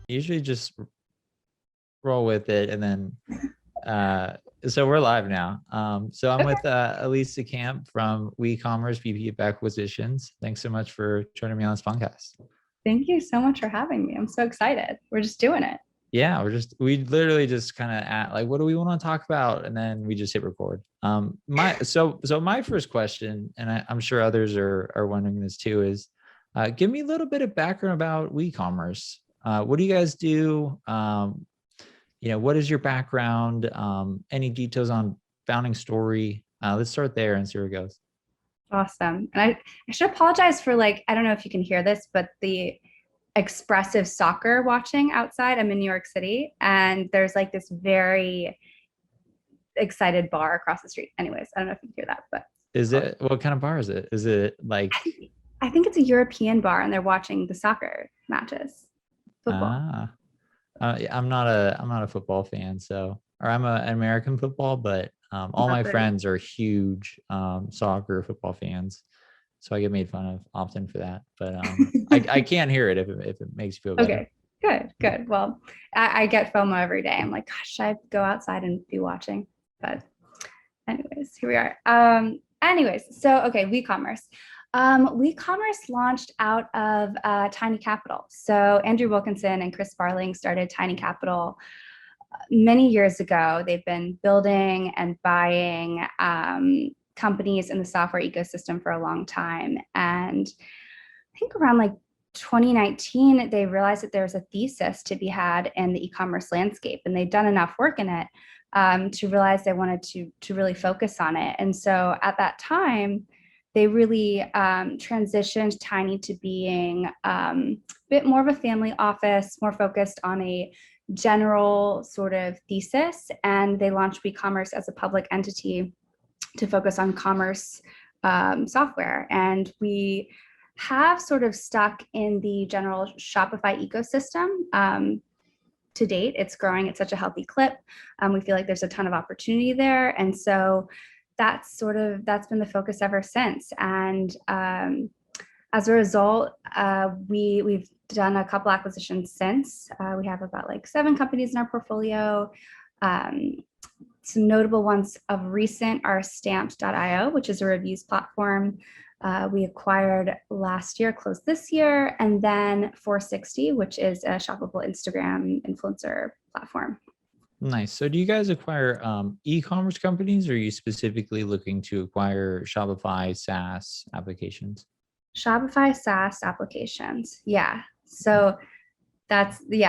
Usually just roll with it. And then, so we're live now. So I'm Okay. with Elise DeCamp from WeCommerce, VP of Acquisitions. Thanks so much for joining me on this podcast. Thank you so much for having me. I'm so excited. We're just doing it. Yeah, we literally just kind of at like, what do we want to talk about? And then we just hit record. So my first question, and I'm sure others are wondering this too, is give me a little bit of background about WeCommerce. What do you guys do? What is your background? Any details on founding story? Let's start there and see where it goes. Awesome. And I should apologize for I don't know if you can hear this, but the expressive soccer watching outside. I'm in New York City and there's like this very excited bar across the street. Anyways, I don't know if you can hear that, but What kind of bar is it? Is it like, I think it's a European bar and they're watching the soccer matches, football. I'm not a football fan, or I'm an American football, but all my Not very. friends are huge soccer football fans, so I get made fun of often for that. But I can't hear it if it makes you feel better. Okay, good. Well, I get FOMO every day. I'm like, gosh, should I go outside and be watching? But anyways, here we are. So okay, WeCommerce. WeCommerce launched out of Tiny Capital. So Andrew Wilkinson and Chris Farling started Tiny Capital many years ago. They've been building and buying companies in the software ecosystem for a long time. And I think around 2019, they realized that there was a thesis to be had in the e-commerce landscape, and they'd done enough work in it to realize they wanted to really focus on it. And so at that time, they really transitioned Tiny to being a bit more of a family office, more focused on a general sort of thesis. And they launched WeCommerce as a public entity to focus on commerce software. And we have sort of stuck in the general Shopify ecosystem. To date, it's growing at such a healthy clip. We feel like there's a ton of opportunity there. And so that's been the focus ever since. And as a result, we've done a couple acquisitions since. We have about 7 companies in our portfolio. Some notable ones of recent are Stamped.io, which is a reviews platform we acquired last year, closed this year, and then 460, which is a shoppable Instagram influencer platform. Nice. So do you guys acquire e-commerce companies, or are you specifically looking to acquire Shopify SaaS applications? Shopify SaaS applications. Yeah. So that's the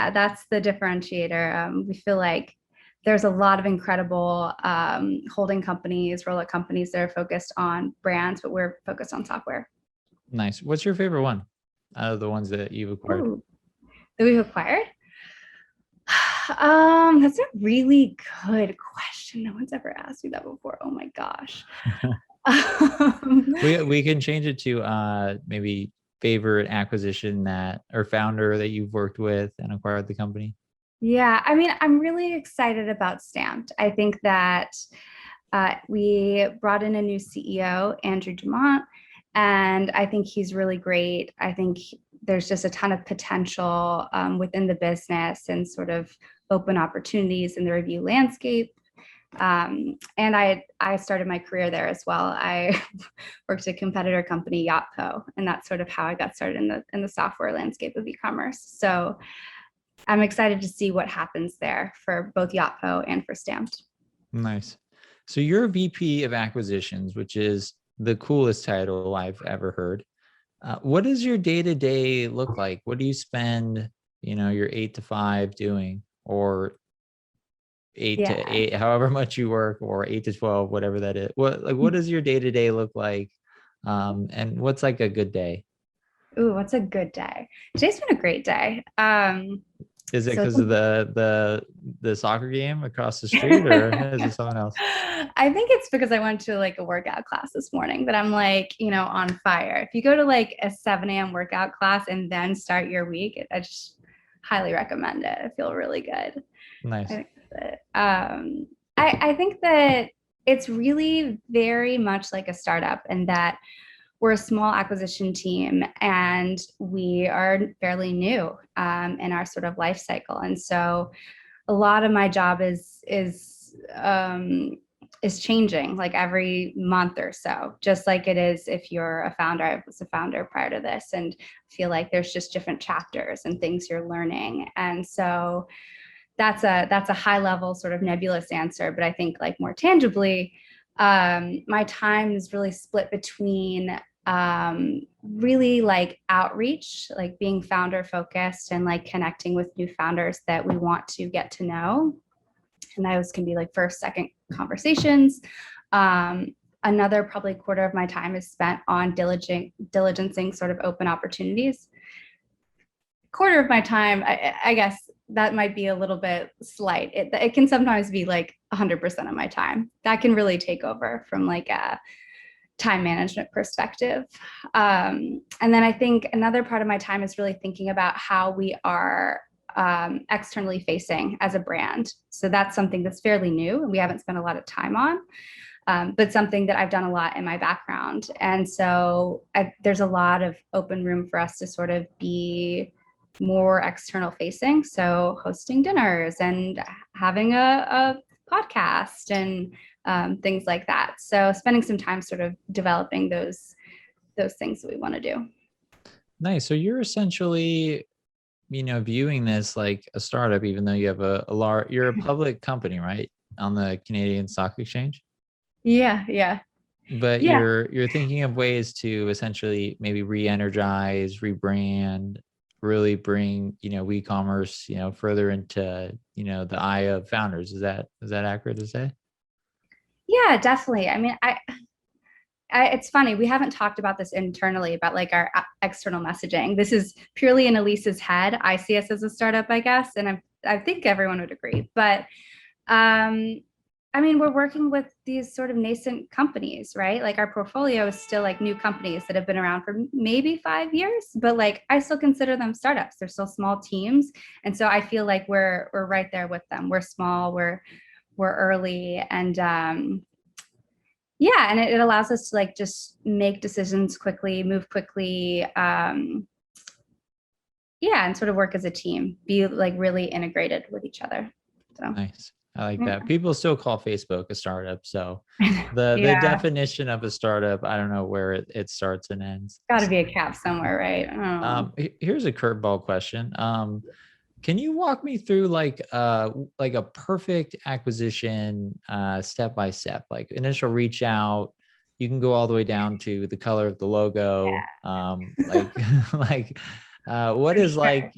differentiator. We feel like there's a lot of incredible holding companies, roll-up companies that are focused on brands, but we're focused on software. Nice. What's your favorite one out of the ones that you've acquired? Ooh, that we've acquired? That's a really good question. No one's ever asked me that before. Oh my gosh. We can change it to maybe favorite acquisition or founder that you've worked with and acquired the company. Yeah, I mean, I'm really excited about Stamped. I think that we brought in a new CEO, Andrew Dumont, and I think he's really great. I think there's just a ton of potential within the business and sort of open opportunities in the review landscape. And I started my career there as well. I worked at a competitor company, Yotpo, and that's sort of how I got started in the software landscape of e-commerce. So I'm excited to see what happens there for both Yotpo and for Stamped. Nice. So you're a VP of acquisitions, which is the coolest title I've ever heard. What does your day-to-day look like? What do you spend, your 8 to 5 doing, or 8 to 8, however much you work, or 8 to 12, whatever that is? What does your day-to-day look like? And what's like a good day? Ooh, what's a good day? Today's been a great day. Is it because of the soccer game across the street, or is it something else? I think it's because I went to a workout class this morning, but I'm on fire. If you go to a 7 a.m. workout class and then start your week, I just highly recommend it. I feel really good. Nice. I think that it's really very much like a startup, and that we're a small acquisition team, and we are fairly new in our sort of life cycle. And so a lot of my job is changing like every month or so, just like it is if you're a founder. I was a founder prior to this, and feel like there's just different chapters and things you're learning. And so that's a high level sort of nebulous answer, but I think like more tangibly, my time is really split between really like outreach, like being founder focused and like connecting with new founders that we want to get to know. And those can be like first, second conversations. Another probably quarter of my time is spent on diligencing sort of open opportunities. Quarter of my time, I guess that might be a little bit slight. It can sometimes be like 100% of my time. That can really take over from like a time management perspective. And then I think another part of my time is really thinking about how we are externally facing as a brand. So that's something that's fairly new and we haven't spent a lot of time on, but something that I've done a lot in my background. And so there's a lot of open room for us to sort of be more external facing. So hosting dinners and having a podcast and things like that. So spending some time sort of developing those things that we want to do. Nice. So you're essentially, viewing this like a startup, even though you have you're a public company, right? On the Canadian Stock Exchange. Yeah. But you're thinking of ways to essentially maybe re-energize, rebrand, really bring, WeCommerce, further into, the eye of founders. Is that accurate to say? Yeah, definitely. I mean, it's funny, we haven't talked about this internally about like our external messaging. This is purely in Elise's head. I see us as a startup, I guess, and I think everyone would agree. But I mean, we're working with these sort of nascent companies, right? Like our portfolio is still like new companies that have been around for maybe 5 years, but like I still consider them startups. They're still small teams, and so I feel like we're right there with them. We're small, we're early, and yeah, and it allows us to like just make decisions quickly, move quickly, yeah, and sort of work as a team, be like really integrated with each other. So nice. I like that. People still call Facebook a startup. So the definition of a startup, I don't know where it starts and ends. Got to be a cap somewhere, right? Here's a curveball question. Can you walk me through like a perfect acquisition step by step, like initial reach out? You can go all the way down to the color of the logo. Like what is like,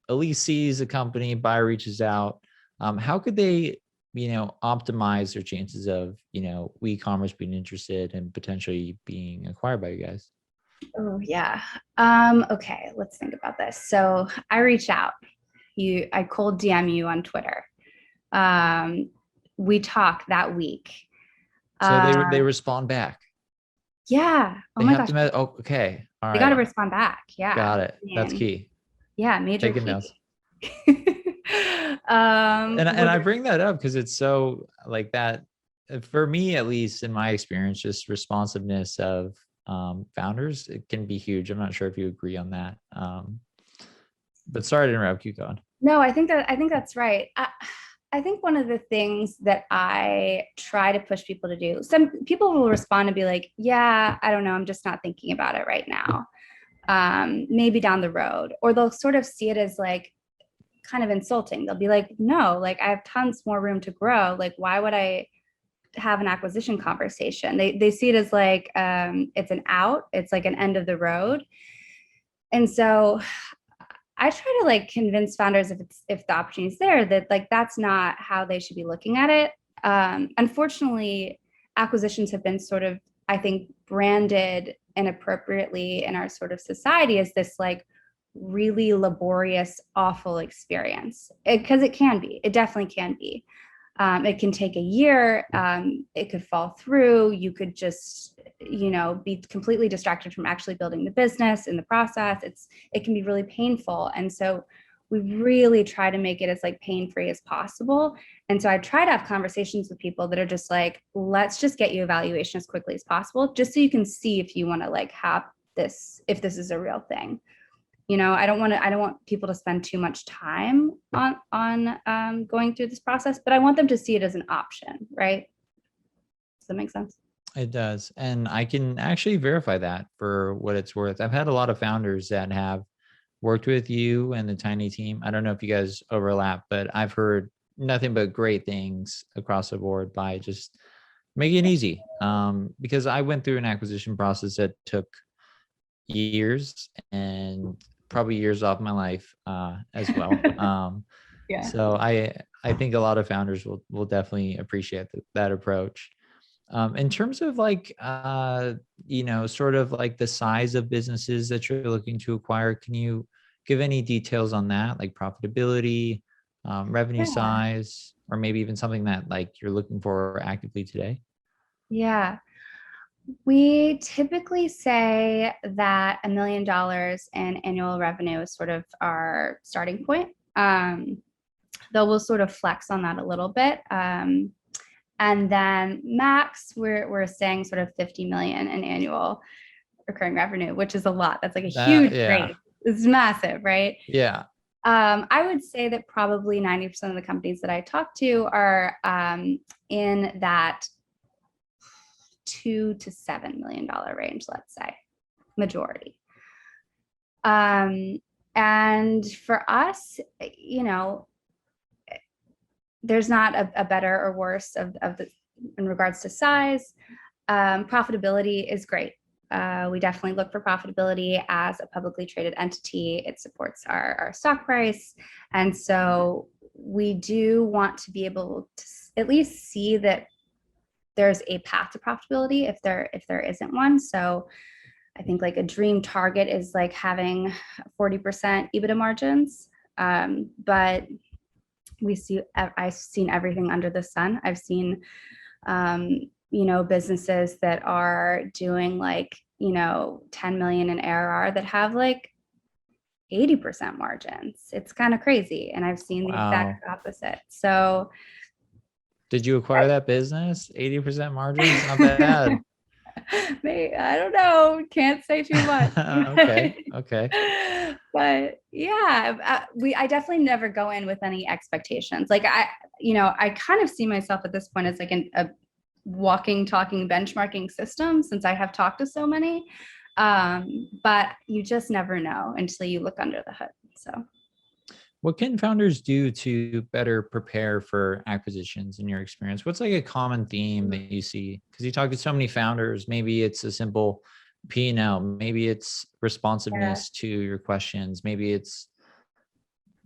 Elise sees a company, buyer reaches out. How could they, optimize their chances of, WeCommerce being interested and potentially being acquired by you guys? Oh yeah. Okay, let's think about this. So I reach out. I cold DM you on Twitter. We talk that week. So they respond back. Yeah. Oh my gosh. Okay. All right. They got to respond back. Yeah. Got it. That's key. Yeah, major Taking key. notes. And I bring that up because it's so like that for me, at least in my experience, just responsiveness of founders, it can be huge. I'm not sure if you agree on that. But sorry to interrupt. Keep going. No, I think that's right. I think one of the things that I try to push people to do, some people will respond and be like, yeah, I don't know, I'm just not thinking about it right now. Maybe down the road, or they'll sort of see it as like kind of insulting. They'll be like, no, like I have tons more room to grow. Like, why would I have an acquisition conversation? They see it as like, it's an out, it's like an end of the road. And so I try to like convince founders if the opportunity is there that like that's not how they should be looking at it. Unfortunately, acquisitions have been sort of, I think, branded inappropriately in our sort of society as this like really laborious, awful experience. Because it can be, it definitely can be. It can take a year. It could fall through. You could just, be completely distracted from actually building the business in the process. It can be really painful. And so we really try to make it as like pain-free as possible. And so I try to have conversations with people that are just like, let's just get you evaluation as quickly as possible, just so you can see if you want to like have this, if this is a real thing. I don't want people to spend too much time on going through this process, but I want them to see it as an option, right? Does that make sense? It does. And I can actually verify that for what it's worth. I've had a lot of founders that have worked with you and the Tiny team. I don't know if you guys overlap, but I've heard nothing but great things across the board by just making it easy. Because I went through an acquisition process that took years and probably years off my life as well. Yeah. So I think a lot of founders will definitely appreciate that approach. In terms of like, sort of like the size of businesses that you're looking to acquire, can you give any details on that, like profitability, revenue Yeah. size, or maybe even something that like you're looking for actively today? Yeah. We typically say that $1 million in annual revenue is sort of our starting point. Though we'll sort of flex on that a little bit. And then max, we're saying sort of 50 million in annual recurring revenue, which is a lot. That's like a huge range. It's massive, right? Yeah. I would say that probably 90% of the companies that I talk to are in that $2 to $7 million range, let's say, majority. And for us, there's not a better or worse in regards to size. Profitability is great. We definitely look for profitability as a publicly traded entity. It supports our stock price. And so we do want to be able to at least see that there's a path to profitability if there isn't one. So I think like a dream target is like having 40% EBITDA margins. But I've seen everything under the sun. I've seen, businesses that are doing like, 10 million in ARR that have like 80% margins. It's kind of crazy. And I've seen the exact opposite. So did you acquire that business? 80% margins? Not bad. I don't know. Can't say too much. Okay. But yeah, I definitely never go in with any expectations. Like I kind of see myself at this point as like a walking, talking benchmarking system, since I have talked to so many. But you just never know until you look under the hood. So what can founders do to better prepare for acquisitions in your experience? What's like a common theme that you see? Because you talk to so many founders, maybe it's a simple P&L, maybe it's responsiveness to your questions, maybe it's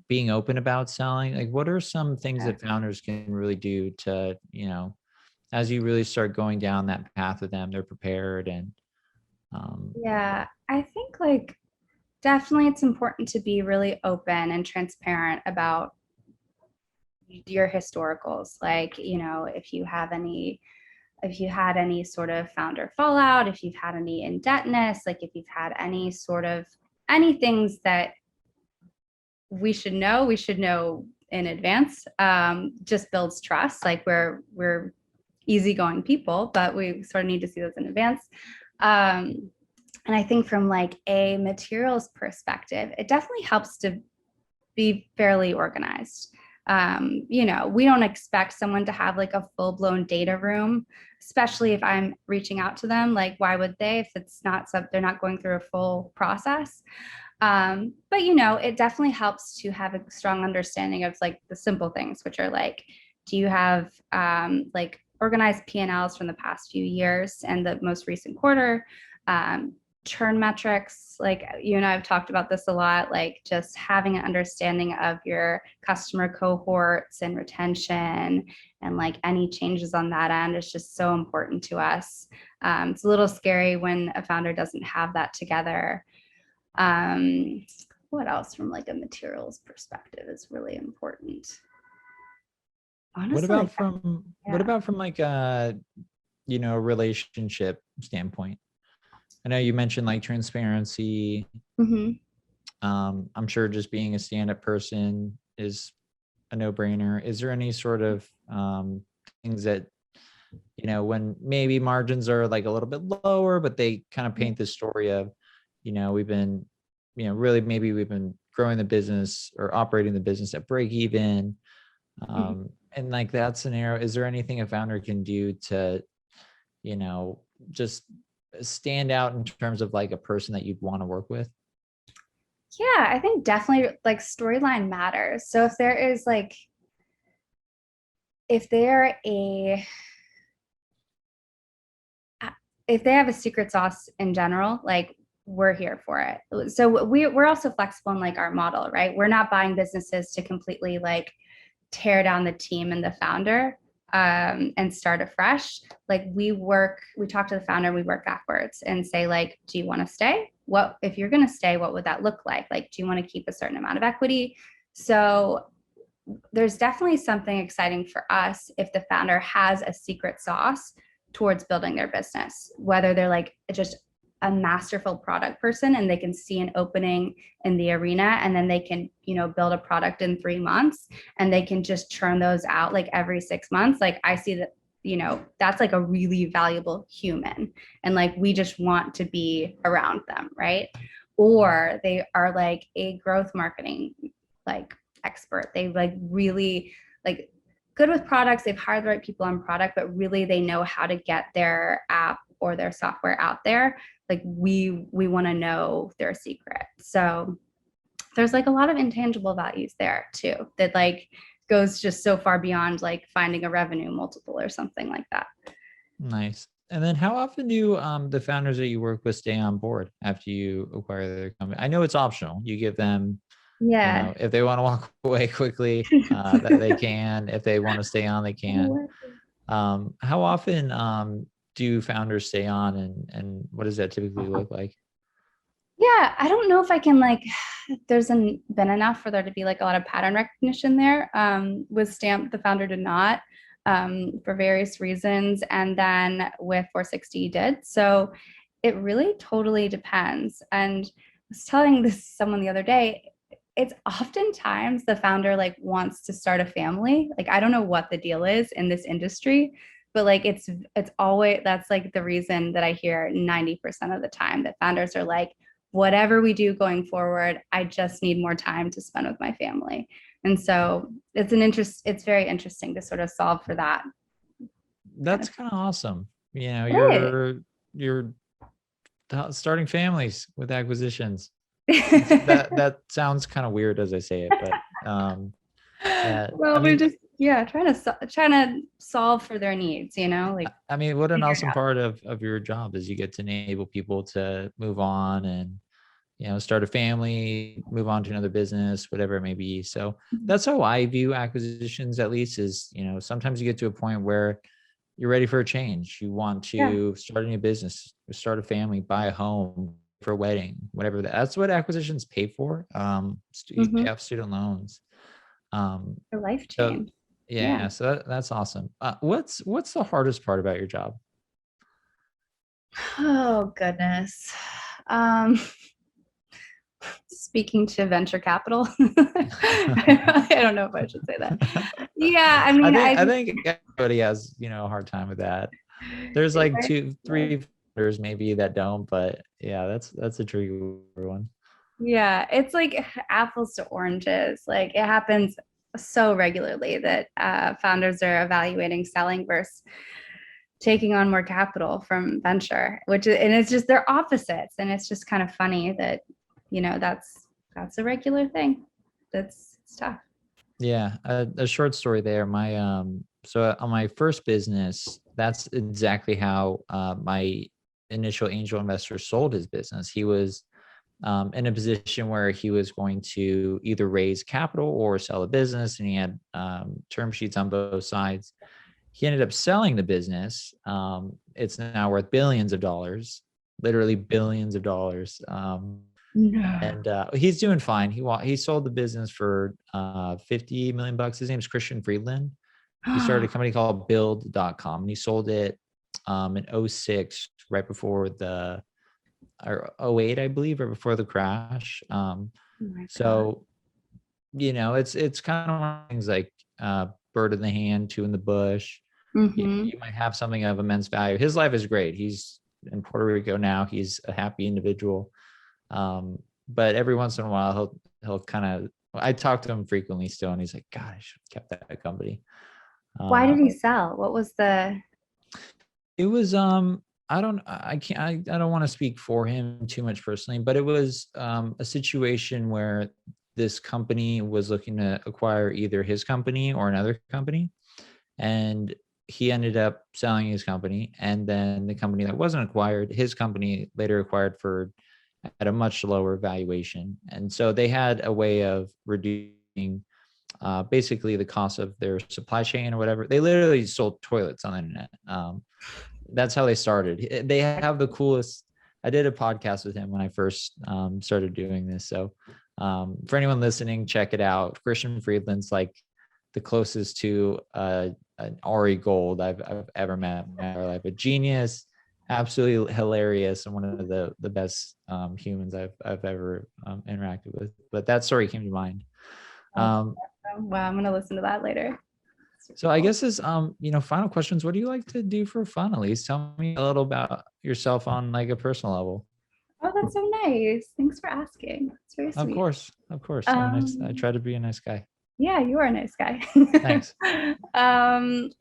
being open about selling. Like, what are some things that founders can really do to, as you really start going down that path with them, they're prepared and yeah, I think like definitely it's important to be really open and transparent about your historicals. Like, if you had any sort of founder fallout, if you've had any indebtedness, like if you've had any things that we should know in advance, just builds trust. Like we're easygoing people, but we sort of need to see those in advance. And I think from like a materials perspective, it definitely helps to be fairly organized. We don't expect someone to have like a full-blown data room, especially if I'm reaching out to them. Like, why would they if they're not going through a full process? But it definitely helps to have a strong understanding of like the simple things, which are like, do you have like organized P&Ls from the past few years and the most recent quarter? Churn metrics, like you and I have talked about this a lot, like just having an understanding of your customer cohorts and retention and like any changes on that end is just so important to us. It's a little scary when a founder doesn't have that together. What else from like a materials perspective is really important? Honestly, what about from like a relationship standpoint? I know you mentioned like transparency. Mm-hmm. I'm sure just being a stand-up person is a no-brainer. Is there any sort of things that, when maybe margins are like a little bit lower, but they kind of paint the story of, we've been, really maybe we've been growing the business or operating the business at break even. And like that scenario, is there anything a founder can do to, just stand out in terms of like a person that you'd want to work with? Yeah, I think definitely like storyline matters. So if there is like, if they're a, if they have a secret sauce in general, like we're here for it. So we're also flexible in like our model, right? We're not buying businesses to completely like tear down the team and the founder and start afresh. Like we talk to the founder, we work backwards and say like, do you want to stay? What, if you're going to stay, what would that look like? Like, do you want to keep a certain amount of equity? So there's definitely something exciting for us if the founder has a secret sauce towards building their business, whether they're like just a masterful product person and they can see an opening in the arena and then they can, build a product in 3 months and they can just churn those out like every 6 months. Like I see that, that's like a really valuable human. And like, we just want to be around them. Right. Or they are like a growth marketing, like expert. They like really like good with products. They've hired the right people on product, but really they know how to get their app or their software out there. Like we want to know their secret. So there's like a lot of intangible values there too, that like goes just so far beyond like finding a revenue multiple or something like that. Nice. And then how often do the founders that you work with stay on board after you acquire their company? I know it's optional. You give them, Yeah. if they want to walk away quickly, that they can. If they want to stay on, they can. How often do founders stay on, and what does that typically look like? Yeah, I don't know if I can like, there's been enough for there to be like a lot of pattern recognition there. With Stamp, the founder did not, for various reasons. And then with 460 did. So it really totally depends. And I was telling this someone the other day, it's oftentimes the founder like wants to start a family. Like, I don't know what the deal is in this industry, but like it's always, that's like the reason that I hear 90% of the time that founders are like, whatever we do going forward, I just need more time to spend with my family. And so it's very interesting to sort of solve for that. That's kind of awesome. Right. You're starting families with acquisitions. That sounds kind of weird as I say it, but yeah, I Well, we're mean, just trying to solve for their needs, like what an figuring awesome out. part of your job is you get to enable people to move on and, start a family, move on to another business, whatever it may be. So that's how I view acquisitions, at least, is, sometimes you get to a point where you're ready for a change. You want Yeah. to start a new business, start a family, buy a home, for a wedding, whatever. That's what acquisitions pay for. You pay Hmm. off student loans. Um, For life so change. Yeah. yeah, so that's awesome. What's the hardest part about your job? Oh goodness. Um, Speaking to venture capital. I don't know if I should say that. Yeah, I I mean, think I I just think everybody has, a hard time with that. There's like right? two, three founders maybe that don't, but yeah, that's a tricky one. Yeah, it's like apples to oranges. Like it happens so regularly that founders are evaluating selling versus taking on more capital from venture, and it's just they're opposites, and it's just kind of funny that that's a regular thing. It's tough. Yeah, a short story there. So on my first business, that's exactly how my initial angel investor sold his business. He was in a position where he was going to either raise capital or sell a business, and he had term sheets on both sides. He ended up selling the business. It's now worth billions of dollars, literally billions of dollars. No. And he's doing fine. He sold the business for 50 million bucks. His name's Christian Friedland. He started a company called build.com, and he sold it in '06, right before or '08, I believe, right before the crash. Oh my God. So, it's kind of one of things like bird in the hand, two in the bush. You might have something of immense value. His life is great. He's in Puerto Rico now. He's a happy individual. But every once in a while, he'll kind of. I talk to him frequently still, and he's like, "God, I should have kept that company." Why did he sell? What was the? It was I don't want to speak for him too much personally, but it was a situation where this company was looking to acquire either his company or another company, and he ended up selling his company, and then the company that wasn't acquired, his company later acquired for at a much lower valuation. And so they had a way of reducing basically the cost of their supply chain or whatever. They literally sold toilets on the internet. That's how they started. They have the coolest. I did a podcast with him when I first started doing this. So for anyone listening, check it out. Christian Friedland's like the closest to an Ari Gold I've ever met in my life. A genius, absolutely hilarious, and one of the best humans I've ever interacted with. But that story came to mind. Wow, I'm gonna listen to that later. So I guess this, final questions. What do you like to do for fun, Elise? Tell me a little about yourself on like a personal level. Oh, that's so nice. Thanks for asking. It's very sweet. Of course. I try to be a nice guy. Yeah, you are a nice guy. Thanks.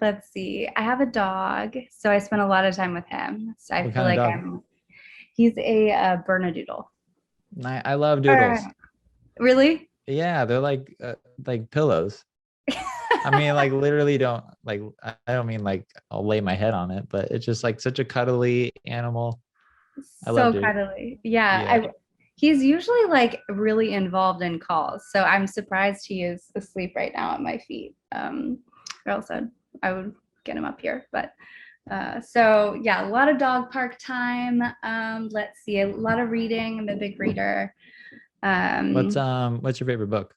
Let's see. I have a dog, so I spend a lot of time with him. So I What feel kind like of dog? he's a Bernedoodle. I love doodles. Really? Yeah, they're like pillows. I mean, like literally don't like. I don't mean like I'll lay my head on it, but it's just like such a cuddly animal. I love So it. cuddly. Yeah. Yeah. He's usually like really involved in calls. So I'm surprised he is asleep right now at my feet. Or else I would get him up here. But so yeah, a lot of dog park time. Let's see, a lot of reading. I'm a big reader. What's your favorite book?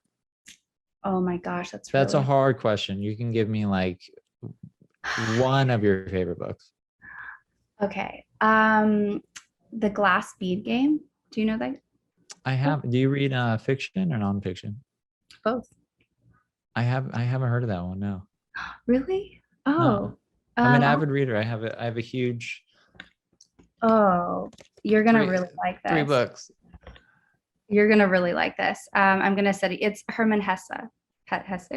Oh my gosh, That's a hard question. You can give me like one of your favorite books. Okay. The Glass Bead Game. Do you know that? I have. Do you read fiction or nonfiction? Both. I haven't heard of that one. No. Really? No. Oh. I'm an avid reader. I have a huge. Oh, you're gonna really like this. 3 books. You're gonna really like this. I'm gonna study. It's Herman Hesse. Hesse.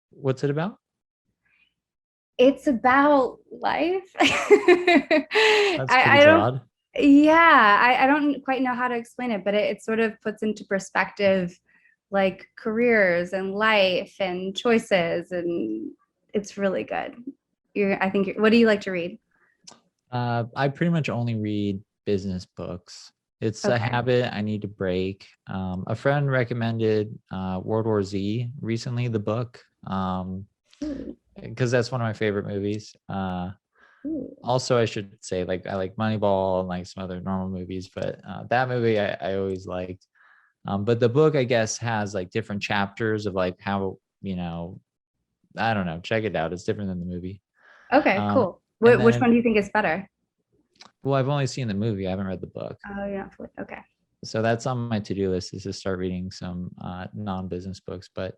What's it about? It's about life. That's pretty I don't. broad. Yeah, I don't quite know how to explain it, but it sort of puts into perspective like careers and life and choices, and it's really good. What do you like to read? I pretty much only read business books. It's a habit I need to break. A friend recommended World War Z recently, the book, because that's one of my favorite movies. Also, I should say, like, I like Moneyball and like some other normal movies, but that movie I always liked. But the book, I guess, has like different chapters of like how, I don't know, check it out. It's different than the movie. Okay, cool. Which one do you think is better? Well, I've only seen the movie. I haven't read the book. Oh, yeah. Okay. So that's on my to-do list, is to start reading some non-business books. But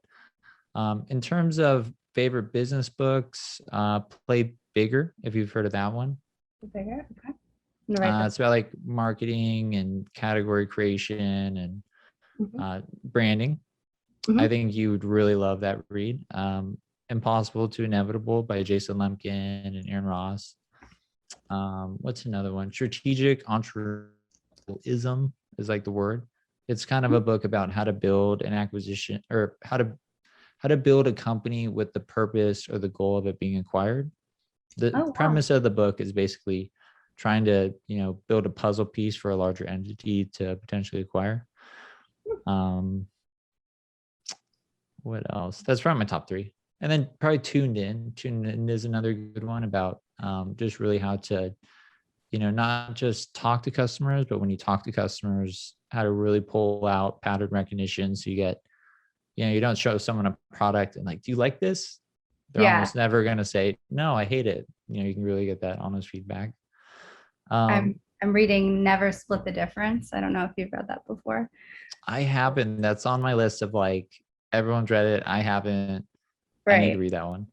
in terms of favorite business books, Play Bigger, if you've heard of that one. Bigger, okay. It's about like marketing and category creation and branding. I think you would really love that read. Impossible to Inevitable by Jason Lemkin and Aaron Ross. What's another one? Strategic Entrepreneurialism is like the word. It's kind of a book about how to build an acquisition, or how to build a company with the purpose or the goal of it being acquired. The premise of the book is basically trying to, build a puzzle piece for a larger entity to potentially acquire. What else? That's probably my top 3. And then probably Tuned In. Tuned In is another good one about just really how to, not just talk to customers, but when you talk to customers, how to really pull out pattern recognition. So you get, you don't show someone a product and like, do you like this? They're almost never going to say, no, I hate it. You can really get that honest feedback. I'm I'm reading Never Split the Difference. I don't know if you've read that before. I haven't. That's on my list of like, everyone's read it. I haven't. I need to Right. read that one.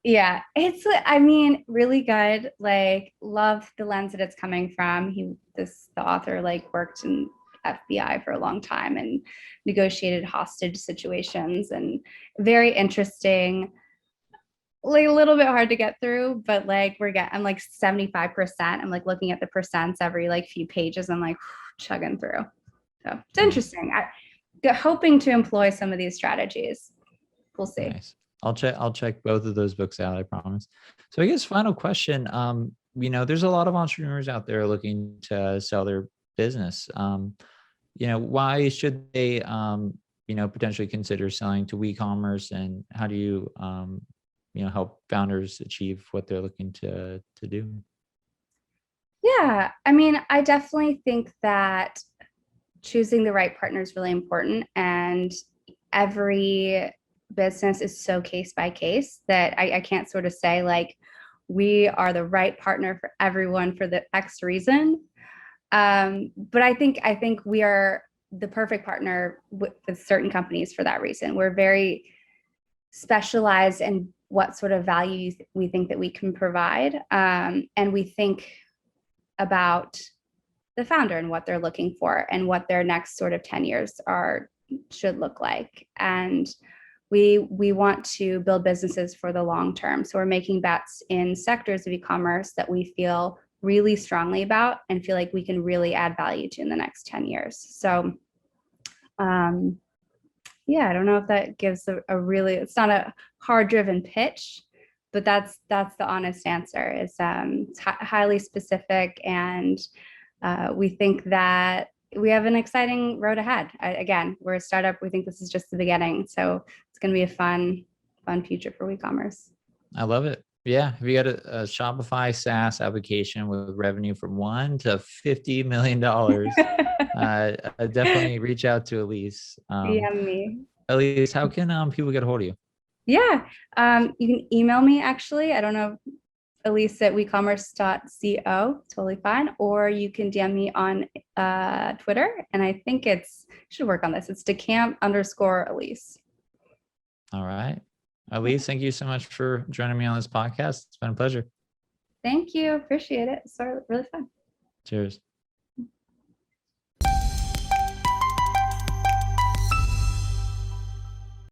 Yeah, it's, I mean, really good. Like, love the lens that it's coming from. The author, like, worked in FBI for a long time and negotiated hostage situations, and very interesting. Like, a little bit hard to get through, but like I'm like 75%. I'm like looking at the percents every like few pages. I'm like chugging through. So it's Nice. interesting. Hoping to employ some of these strategies. We'll see. Nice. I'll check both of those books out, I promise. So I guess final question. There's a lot of entrepreneurs out there looking to sell their business. Why should they potentially consider selling to WeCommerce, and how do you help founders achieve what they're looking to do? Yeah, I mean, I definitely think that choosing the right partner is really important, and every business is so case by case that I can't sort of say like we are the right partner for everyone for the X reason. But I think we are the perfect partner with certain companies for that reason. We're very specialized in what sort of value we think that we can provide, and we think about the founder and what they're looking for and what their next sort of 10 years should look like. And we want to build businesses for the long term. So we're making bets in sectors of e-commerce that we feel really strongly about and feel like we can really add value to in the next 10 years. So yeah, I don't know if that gives it's not a hard driven pitch, but that's the honest answer. Is it's highly specific, and we think that we have an exciting road ahead. Again, we're a startup. We think this is just the beginning. So it's going to be a fun future for WeCommerce. I love it. Yeah. If you got a Shopify SaaS application with revenue from $1 to $50 million, definitely reach out to Elise. DM me. Elise, how can people get a hold of you? Yeah. You can email me actually. I don't know, Elise at WeCommerce.co, totally fine. Or you can DM me on Twitter, and I think should work on this. It's DeCamp_Elise. All right. Elise, thank you so much for joining me on this podcast. It's been a pleasure. Thank you. Appreciate it. It's really fun. Cheers.